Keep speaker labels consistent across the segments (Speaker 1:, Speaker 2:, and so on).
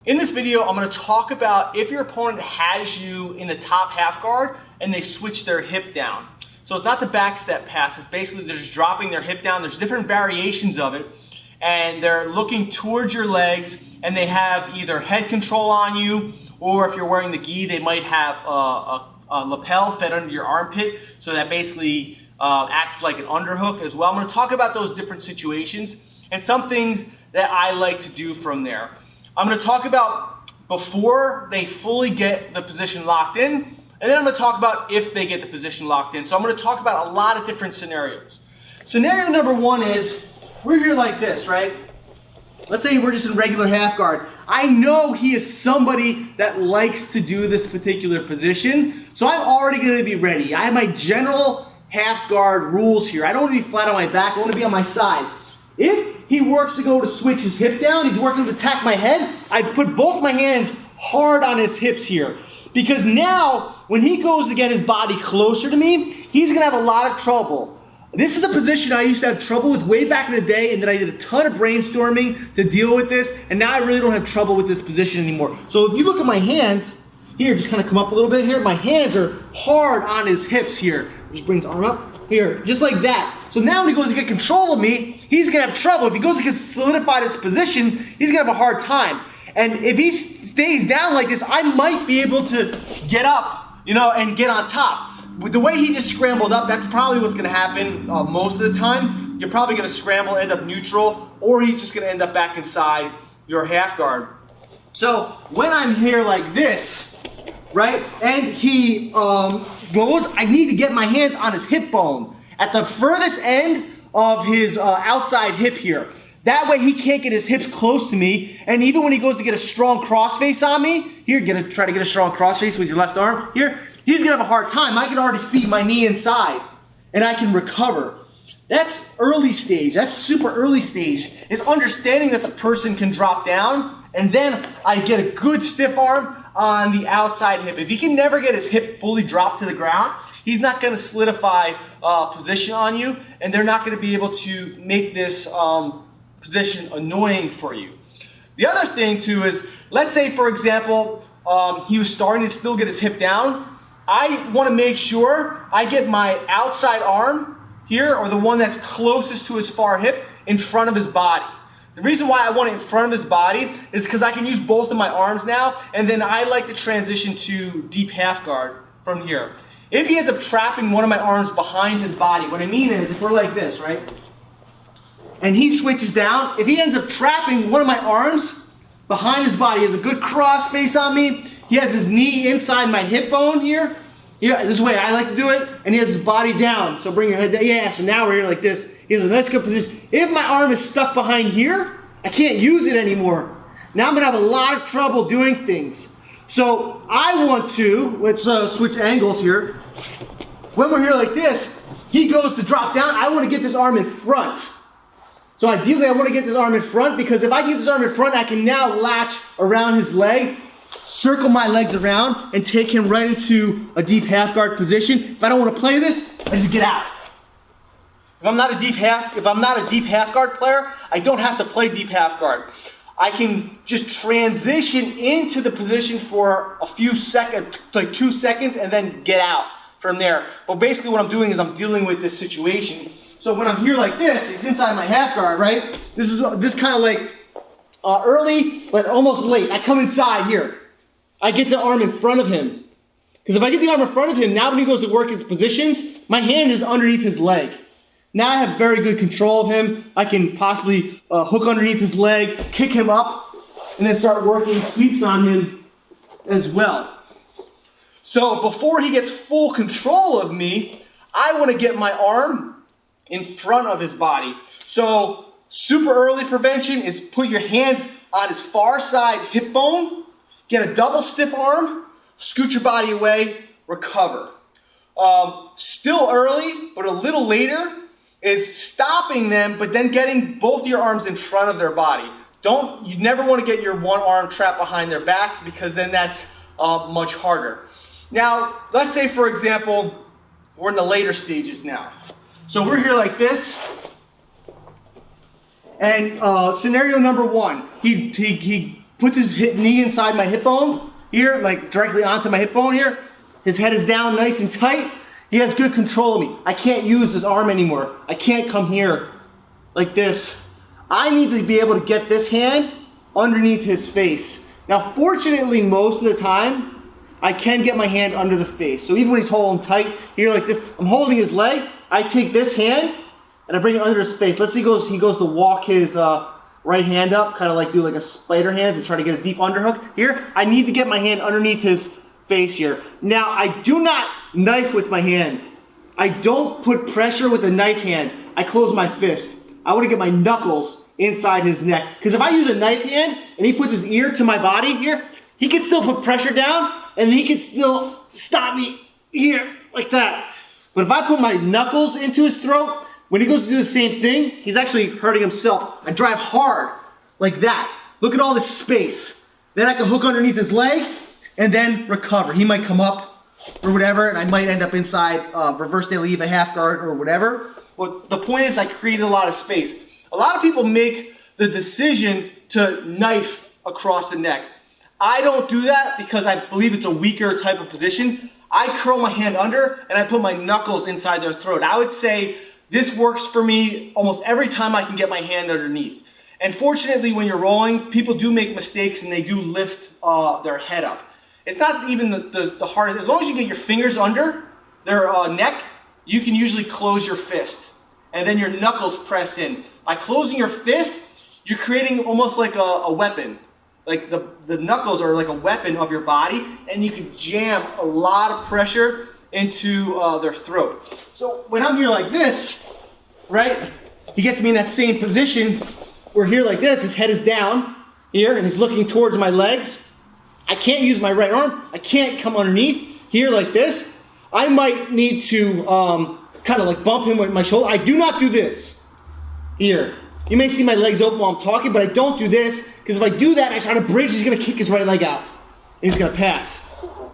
Speaker 1: In this video, I'm going to talk about if your opponent has you in the top half guard and they switch their hip down. So it's not the back step pass, it's basically they're just dropping their hip down. There's different variations of it, and they're looking towards your legs, and they have either head control on you, or if you're wearing the gi, they might have a lapel fed under your armpit, so that basically acts like an underhook as well. I'm going to talk about those different situations and some things that I like to do from there. I'm going to talk about before they fully get the position locked in, and then I'm going to talk about if they get the position locked in. So I'm going to talk about a lot of different scenarios. Scenario number one is, we're here like this, right? Let's say we're just in regular half guard. I know he is somebody that likes to do this particular position, so I'm already going to be ready. I have my general half guard rules here. I don't want to be flat on my back, I want to be on my side. If he works to go to switch his hip down, he's working to attack my head, I put both my hands hard on his hips here. Because now, when he goes to get his body closer to me, he's going to have a lot of trouble. This is a position I used to have trouble with way back in the day, and then I did a ton of brainstorming to deal with this, and now I really don't have trouble with this position anymore. So if you look at my hands, here, just kind of come up a little bit here, my hands are hard on his hips here. Just bring his arm up, here, just like that. So now when he goes to get control of me, he's going to have trouble. If he goes to get solidified his position, he's going to have a hard time. And if he stays down like this, I might be able to get up, and get on top. With the way he just scrambled up, that's probably what's going to happen most of the time. You're probably going to scramble, end up neutral, or he's just going to end up back inside your half guard. So when I'm here like this, right, and he goes, I need to get my hands on his hip bone at the furthest end of his outside hip here. That way he can't get his hips close to me, and even when he goes to get a strong crossface on me, here, try to get a strong crossface with your left arm, here, he's gonna have a hard time. I can already feed my knee inside, and I can recover. That's early stage, that's super early stage, is understanding that the person can drop down, and then I get a good stiff arm on the outside hip. If he can never get his hip fully dropped to the ground, he's not gonna solidify position on you, and they're not gonna be able to make this position annoying for you. The other thing too is, let's say for example, he was starting to still get his hip down. I want to make sure I get my outside arm here, or the one that's closest to his far hip, in front of his body. The reason why I want it in front of his body is because I can use both of my arms now, and then I like to transition to deep half guard from here. If he ends up trapping one of my arms behind his body, what I mean is, if we're like this, right? And he switches down, if he ends up trapping one of my arms behind his body, he has a good cross face on me, he has his knee inside my hip bone here. Yeah, this is the way I like to do it, and he has his body down. So bring your head down. Yeah, so now we're here like this. He has a nice good position. If my arm is stuck behind here, I can't use it anymore. Now I'm gonna have a lot of trouble doing things. So I want to, let's switch angles here. When we're here like this, he goes to drop down, I want to get this arm in front. So ideally I want to get this arm in front, because if I get this arm in front, I can now latch around his leg, circle my legs around, and take him right into a deep half guard position. If I don't want to play this, I just get out. If I'm not a deep half guard player, I don't have to play deep half guard. I can just transition into the position for a few seconds, like 2 seconds, and then get out from there. But basically what I'm doing is I'm dealing with this situation. So when I'm here like this, it's inside my half guard, right? This is kind of like early, but almost late. I come inside here. I get the arm in front of him. Because if I get the arm in front of him, now when he goes to work his positions, my hand is underneath his leg. Now I have very good control of him. I can possibly hook underneath his leg, kick him up, and then start working sweeps on him as well. So before he gets full control of me, I want to get my arm in front of his body. So super early prevention is put your hands on his far side hip bone, get a double stiff arm, scoot your body away, recover. Still early, but a little later, is stopping them, but then getting both your arms in front of their body. You never want to get your one arm trapped behind their back, because then that's much harder. Now, let's say for example, we're in the later stages now. So we're here like this, and scenario number one, he puts his knee inside my hip bone here, like directly onto my hip bone here. His head is down nice and tight. He has good control of me. I can't use this arm anymore. I can't come here like this. I need to be able to get this hand underneath his face. Now, fortunately, most of the time, I can get my hand under the face. So even when he's holding tight here like this, I'm holding his leg. I take this hand and I bring it under his face. Let's see, he goes to walk his right hand up, kind of like do like a spider hand and try to get a deep underhook. Here, I need to get my hand underneath his face here. Now, I do not knife with my hand. I don't put pressure with a knife hand. I close my fist. I want to get my knuckles inside his neck. Because if I use a knife hand and he puts his ear to my body here, he can still put pressure down and he can still stop me here like that. But if I put my knuckles into his throat, when he goes to do the same thing, he's actually hurting himself. I drive hard like that. Look at all this space. Then I can hook underneath his leg and then recover. He might come up or whatever, and I might end up inside reverse de leave, a half guard or whatever. Well, the point is I created a lot of space. A lot of people make the decision to knife across the neck. I don't do that because I believe it's a weaker type of position. I curl my hand under and I put my knuckles inside their throat. I would say this works for me almost every time I can get my hand underneath. And fortunately, when you're rolling, people do make mistakes and they do lift their head up. It's not even the hardest. As long as you get your fingers under their neck, you can usually close your fist. And then your knuckles press in. By closing your fist, you're creating almost like a weapon. Like the knuckles are like a weapon of your body, and you can jam a lot of pressure into their throat. So when I'm here like this, right, he gets me in that same position. We're here like this, his head is down here, and he's looking towards my legs. I can't use my right arm. I can't come underneath here like this. I might need to kind of like bump him with my shoulder. I do not do this here. You may see my legs open while I'm talking, but I don't do this, because if I do that, I try to bridge, he's gonna kick his right leg out, and he's gonna pass.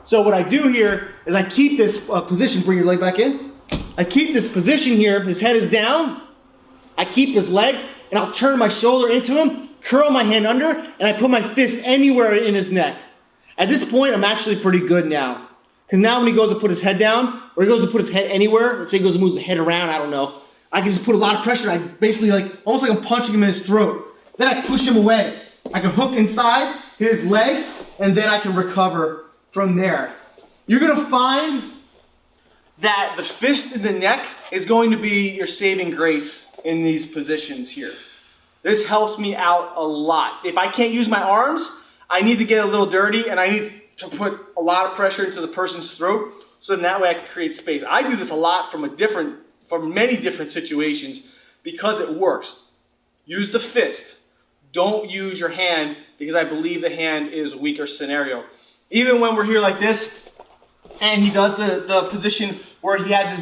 Speaker 1: So what I do here is I keep this position, bring your leg back in. I keep this position here, his head is down. I keep his legs, and I'll turn my shoulder into him, curl my hand under, and I put my fist anywhere in his neck. At this point, I'm actually pretty good now. Because now when he goes to put his head down, or he goes to put his head anywhere, let's say he goes to move his head around, I don't know, I can just put a lot of pressure. I basically almost like I'm punching him in his throat. Then I push him away. I can hook inside his leg, and then I can recover from there. You're gonna find that the fist in the neck is going to be your saving grace in these positions here. This helps me out a lot. If I can't use my arms, I need to get a little dirty, and I need to put a lot of pressure into the person's throat, so that way I can create space. I do this a lot from many different situations because it works. Use the fist. Don't use your hand, because I believe the hand is a weaker scenario. Even when we're here like this, and he does the position where he has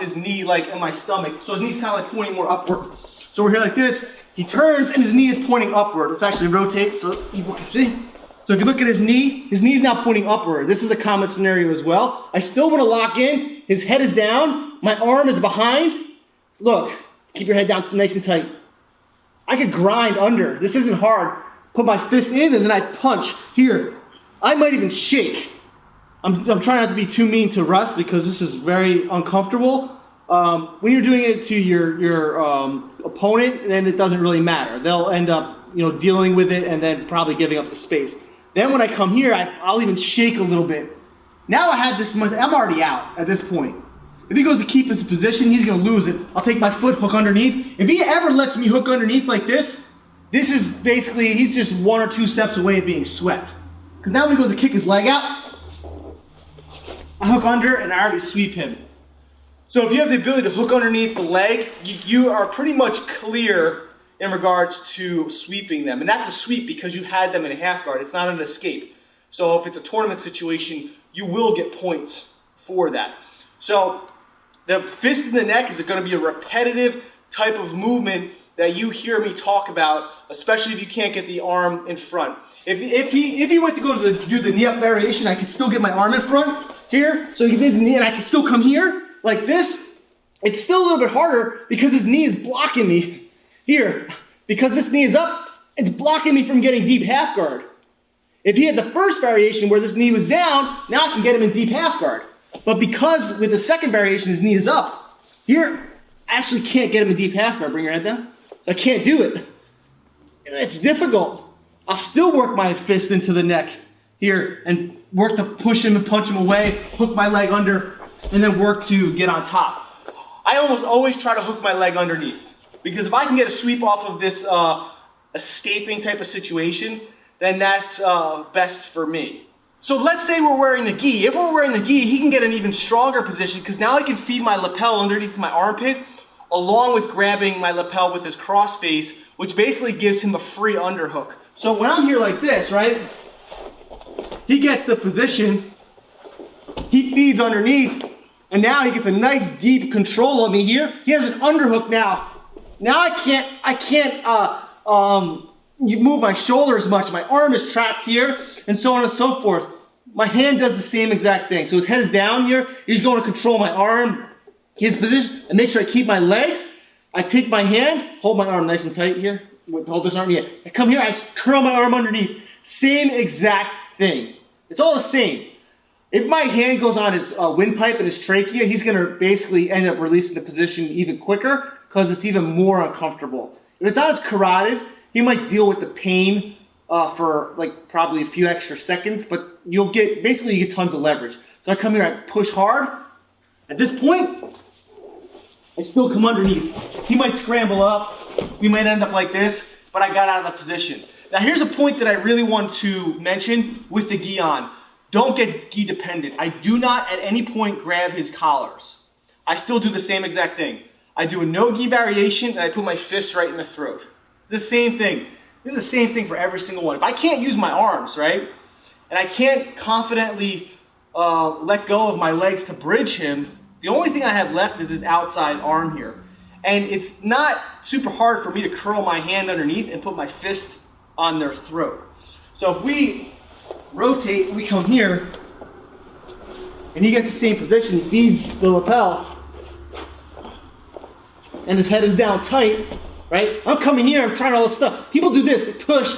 Speaker 1: his knee like in my stomach, so his knee's kind of like pointing more upward. So we're here like this, he turns and his knee is pointing upward. Let's actually rotate so people can see. So if you look at his knee's now pointing upward. This is a common scenario as well. I still want to lock in. His head is down. My arm is behind. Look, keep your head down nice and tight. I could grind under. This isn't hard. Put my fist in and then I punch here. I might even shake. I'm trying not to be too mean to Russ because this is very uncomfortable. When you're doing it to your opponent, then it doesn't really matter. They'll end up dealing with it and then probably giving up the space. Then when I come here, I'll even shake a little bit. Now I have this, I'm already out at this point. If he goes to keep his position, he's going to lose it. I'll take my foot, hook underneath. If he ever lets me hook underneath like this is basically, he's just 1 or 2 steps away of being swept. Because now when he goes to kick his leg out, I hook under and I already sweep him. So if you have the ability to hook underneath the leg, you are pretty much clear in regards to sweeping them. And that's a sweep because you had them in a half guard. It's not an escape. So if it's a tournament situation, you will get points for that. So the fist in the neck is going to be a repetitive type of movement that you hear me talk about, especially if you can't get the arm in front. If he went to go to do the knee up variation, I could still get my arm in front here. So he did the knee and I can still come here like this. It's still a little bit harder because his knee is blocking me here. Because this knee is up, it's blocking me from getting deep half guard. If he had the first variation where this knee was down, now I can get him in deep half guard. But because with the second variation his knee is up, here I actually can't get him in deep half guard. Bring your head down. I can't do it. It's difficult. I'll still work my fist into the neck here and work to push him and punch him away, hook my leg under, and then work to get on top. I almost always try to hook my leg underneath, because if I can get a sweep off of this escaping type of situation, then that's best for me. So let's say we're wearing the gi. If we're wearing the gi, he can get an even stronger position, because now I can feed my lapel underneath my armpit, along with grabbing my lapel with his cross face, which basically gives him a free underhook. So when I'm here like this, right, he gets the position, he feeds underneath, and now he gets a nice deep control of me here. He has an underhook now. Now I can't move my shoulder as much. My arm is trapped here, and so on and so forth. My hand does the same exact thing. So his head is down here. He's going to control my arm, his position, and make sure I keep my legs. I take my hand, hold my arm nice and tight here. Hold this arm here. I come here, I curl my arm underneath. Same exact thing. It's all the same. If my hand goes on his windpipe and his trachea, he's going to basically end up releasing the position even quicker because it's even more uncomfortable. If it's on his carotid, he might deal with the pain for like probably a few extra seconds, but you get tons of leverage. So I come here, I push hard. At this point, I still come underneath. He might scramble up. We might end up like this, but I got out of the position. Now here's a point that I really want to mention with the gi on. Don't get gi dependent. I do not at any point grab his collars. I still do the same exact thing. I do a no gi variation and I put my fist right in the throat. It's the same thing. This is the same thing for every single one. If I can't use my arms, right, and I can't confidently let go of my legs to bridge him, the only thing I have left is his outside arm here. And it's not super hard for me to curl my hand underneath and put my fist on their throat. So if we rotate, we come here, and he gets the same position, he feeds the lapel, and his head is down tight, right? I'm coming here, I'm trying all this stuff. People do this, they push,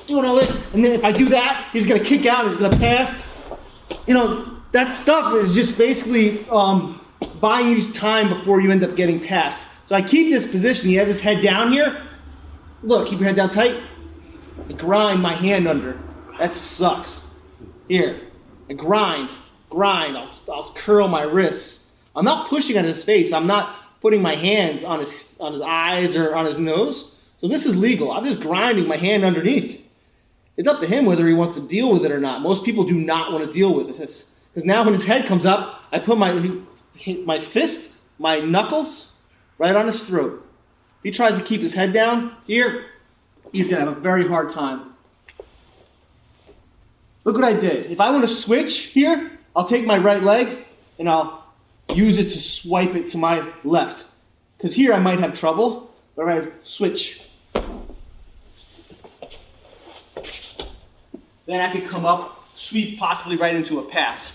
Speaker 1: doing all this, and then if I do that, he's gonna kick out, he's gonna pass. You know, that stuff is just basically buying you time before you end up getting past. So I keep this position, he has his head down here. Look, keep your head down tight. I grind my hand under. That sucks. Here, I grind. I'll curl my wrists. I'm not pushing on his face. I'm not putting my hands on his eyes or on his nose. So this is legal. I'm just grinding my hand underneath. It's up to him whether he wants to deal with it or not. Most people do not want to deal with this. Because now when his head comes up, I put my fist, my knuckles, right on his throat. If he tries to keep his head down here, he's going to have a very hard time. Look what I did. If I want to switch here, I'll take my right leg and I'll use it to swipe it to my left. Because here I might have trouble, but I switch. Then I could come up, sweep possibly right into a pass.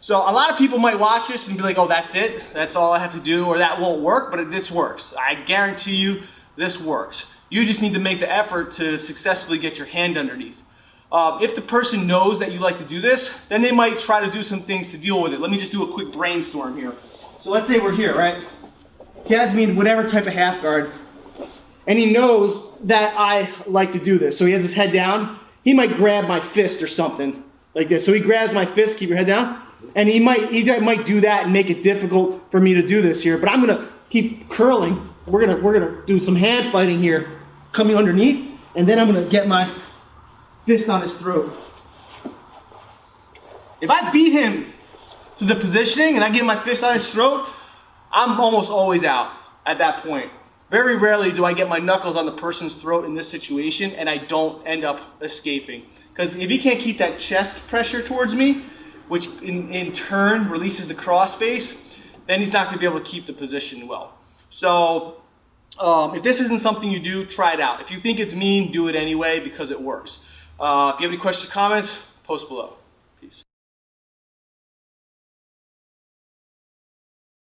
Speaker 1: So a lot of people might watch this and be like, oh, that's it? That's all I have to do, or that won't work, but this works. I guarantee you this works. You just need to make the effort to successfully get your hand underneath. If the person knows that you like to do this, then they might try to do some things to deal with it. Let me just do a quick brainstorm here. So let's say we're here, right? He has me in whatever type of half guard, and he knows that I like to do this. So he has his head down. He might grab my fist or something like this. So he grabs my fist, keep your head down, and he might do that and make it difficult for me to do this here. But I'm gonna keep curling. We're gonna do some hand fighting here, coming underneath, and then I'm gonna get my fist on his throat. If I beat him to the positioning and I get my fist on his throat, I'm almost always out at that point. Very rarely do I get my knuckles on the person's throat in this situation and I don't end up escaping. Because if he can't keep that chest pressure towards me, which in turn releases the cross face, then he's not going to be able to keep the position well. So if this isn't something you do, try it out. If you think it's mean, do it anyway because it works. If you have any questions or comments, post below.